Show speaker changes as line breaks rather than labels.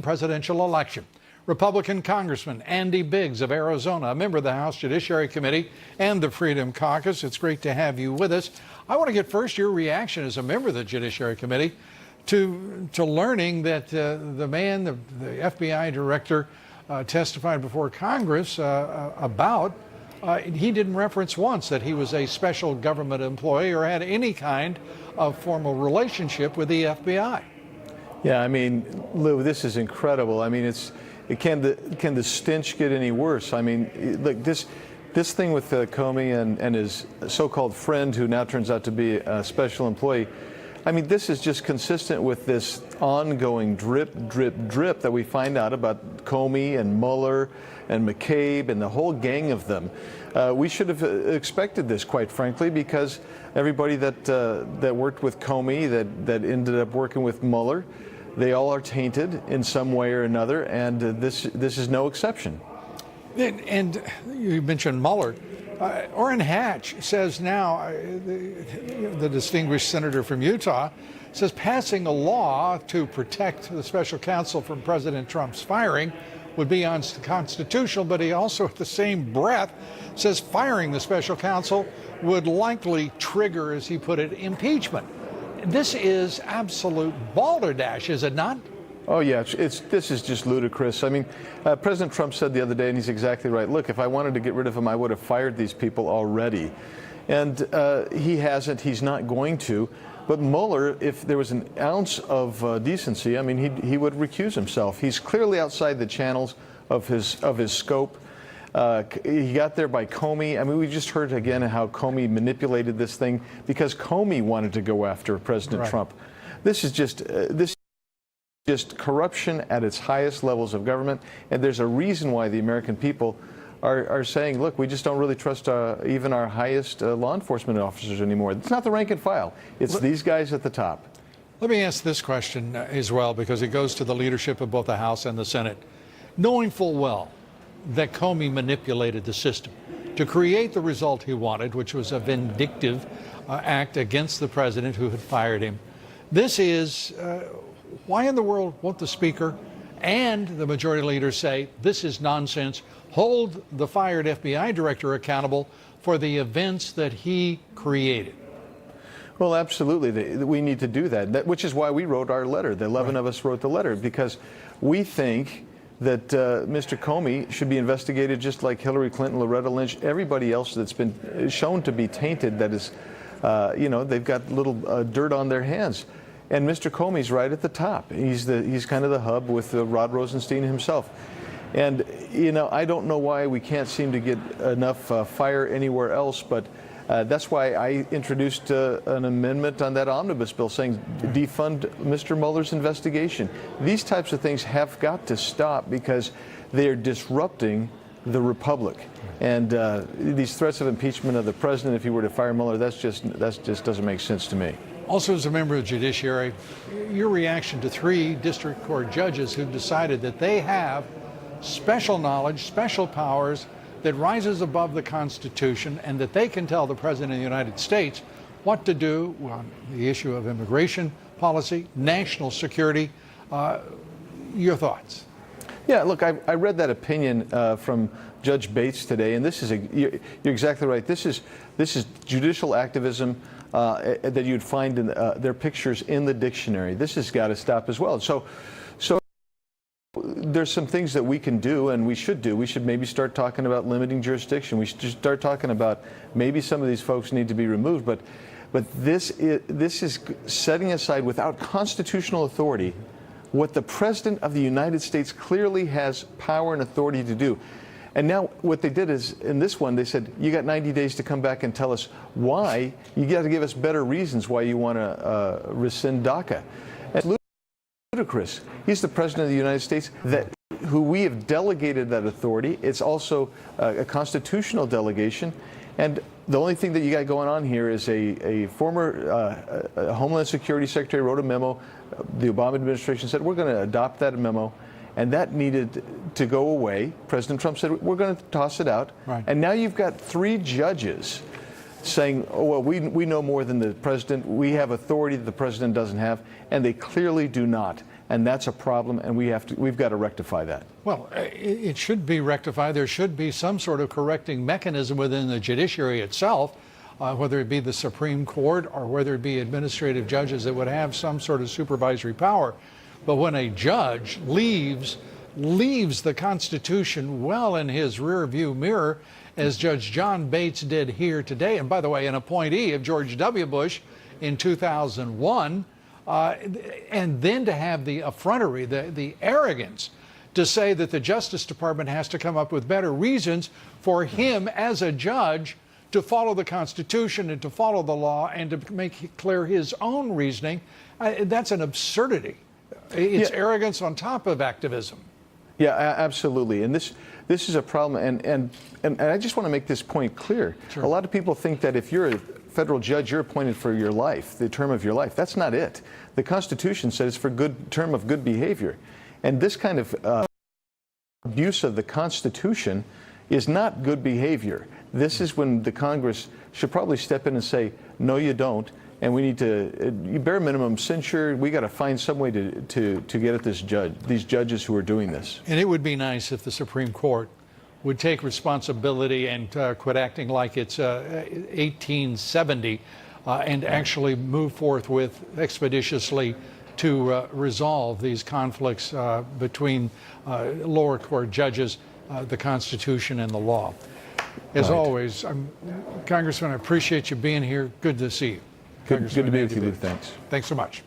presidential election. Republican Congressman Andy Biggs of Arizona, a member of the House Judiciary Committee and the Freedom Caucus. It's great to have you with us. I want to get first your reaction as a member of the Judiciary Committee to learning that the FBI director, testified before Congress about he didn't reference once that he was a special government employee or had any kind of formal relationship with the FBI.
Yeah, I mean, Lou, this is incredible. I mean, can the stench get any worse? I mean, look, this thing with Comey and his so-called friend, who now turns out to be a special employee. I mean, this is just consistent with this ongoing drip, drip, drip that we find out about Comey and Mueller and McCabe and the whole gang of them. We should have expected this, quite frankly, because everybody that worked with Comey, that ended up working with Mueller, they all are tainted in some way or another, and this is no exception.
And you mentioned Mueller. Orrin Hatch says now, the distinguished senator from Utah, says passing a law to protect the special counsel from President Trump's firing would be unconstitutional, but he also, at the same breath, says firing the special counsel would likely trigger, as he put it, impeachment. This is absolute balderdash, is it not?
Oh, yeah, this is just ludicrous. I mean, President Trump said the other day, and he's exactly right, look, if I wanted to get rid of him, I would have fired these people already. And he hasn't, he's not going to. But Mueller, if there was an ounce of decency, I mean, he would recuse himself. He's clearly outside the channels of his scope. He got there by Comey. I mean, we just heard again how Comey manipulated this thing because Comey wanted to go after President Trump. This is just corruption at its highest levels of government, and there's a reason why the American people are saying, look, we just don't really trust even our highest law enforcement officers anymore. It's not the rank and file. It's these guys at the top.
Let me ask this question as well, because it goes to the leadership of both the House and the Senate. Knowing full well that Comey manipulated the system to create the result he wanted, which was a vindictive act against the president who had fired him. This is, why in the world won't the Speaker and the Majority Leader say, this is nonsense, hold the fired FBI director accountable for the events that he created?
Well, absolutely. We need to do that, which is why we wrote our letter. The 11 of us wrote the letter, because we think that Mr. Comey should be investigated just like Hillary Clinton, Loretta Lynch, everybody else that's been shown to be tainted, that is, they've got little dirt on their hands. And Mr. Comey's right at the top. He's kind of the hub with Rod Rosenstein himself. And, I don't know why we can't seem to get enough fire anywhere else, but that's why I introduced an amendment on that omnibus bill saying defund Mr. Mueller's investigation. These types of things have got to stop because they are disrupting the republic. And these threats of impeachment of the president if he were to fire Mueller, that just doesn't make sense to me.
Also, as a member of the Judiciary, your reaction to 3 district court judges who decided that they have special knowledge, special powers that rises above the Constitution, and that they can tell the President of the United States what to do on the issue of immigration policy, national security. Your thoughts? Yeah,
look, I read that opinion from Judge Bates today, and you're exactly right. This is judicial activism that you'd find in their pictures in the dictionary. This has got to stop as well. So there's some things that we can do and we should do. We should maybe start talking about limiting jurisdiction. We should start talking about maybe some of these folks need to be removed. But this is setting aside, without constitutional authority, what the President of the United States clearly has power and authority to do. And now what they did is, in this one, they said, you got 90 days to come back and tell us why. You got to give us better reasons why you want to rescind DACA. And ludicrous. He's the President of the United States who we have delegated that authority. It's also a constitutional delegation. And the only thing that you got going on here is a former Homeland Security Secretary wrote a memo. The Obama administration said, we're going to adopt that memo. And that needed to go away. President Trump said, we're going to toss it out. Right. And now you've got 3 judges saying, oh, well, we know more than the president. We have authority that the president doesn't have. And they clearly do not. and that's a problem, and we've got to rectify that.
Well, it should be rectified. There should be some sort of correcting mechanism within the judiciary itself, whether it be the Supreme Court or whether it be administrative judges that would have some sort of supervisory power. But when a judge leaves the Constitution well in his rear view mirror, as Judge John Bates did here today, and by the way, an appointee of George W. Bush in 2001, and then to have the effrontery, the arrogance to say that the Justice Department has to come up with better reasons for him as a judge to follow the Constitution and to follow the law and to make clear his own reasoning. That's an absurdity. It's arrogance on top of activism.
Yeah, absolutely. And this is a problem. And I just want to make this point clear.
Sure.
A lot of people think that if you're a federal judge, you're appointed for your life, the term of your life. That's not it. The Constitution says it's for term of good behavior. And this kind of abuse of the Constitution is not good behavior. This is when the Congress should probably step in and say, no, you don't. And we need to, bare minimum, censure. We got to find some way to get at these judges who are doing this.
And it would be nice if the Supreme Court would take responsibility and quit acting like it's 1870 and actually move forth with expeditiously to resolve these conflicts between lower court judges, the Constitution, and the law. As always, Congressman, I appreciate you being here. Good to see you.
Good to be with you, Luke. Thanks.
Thanks so much.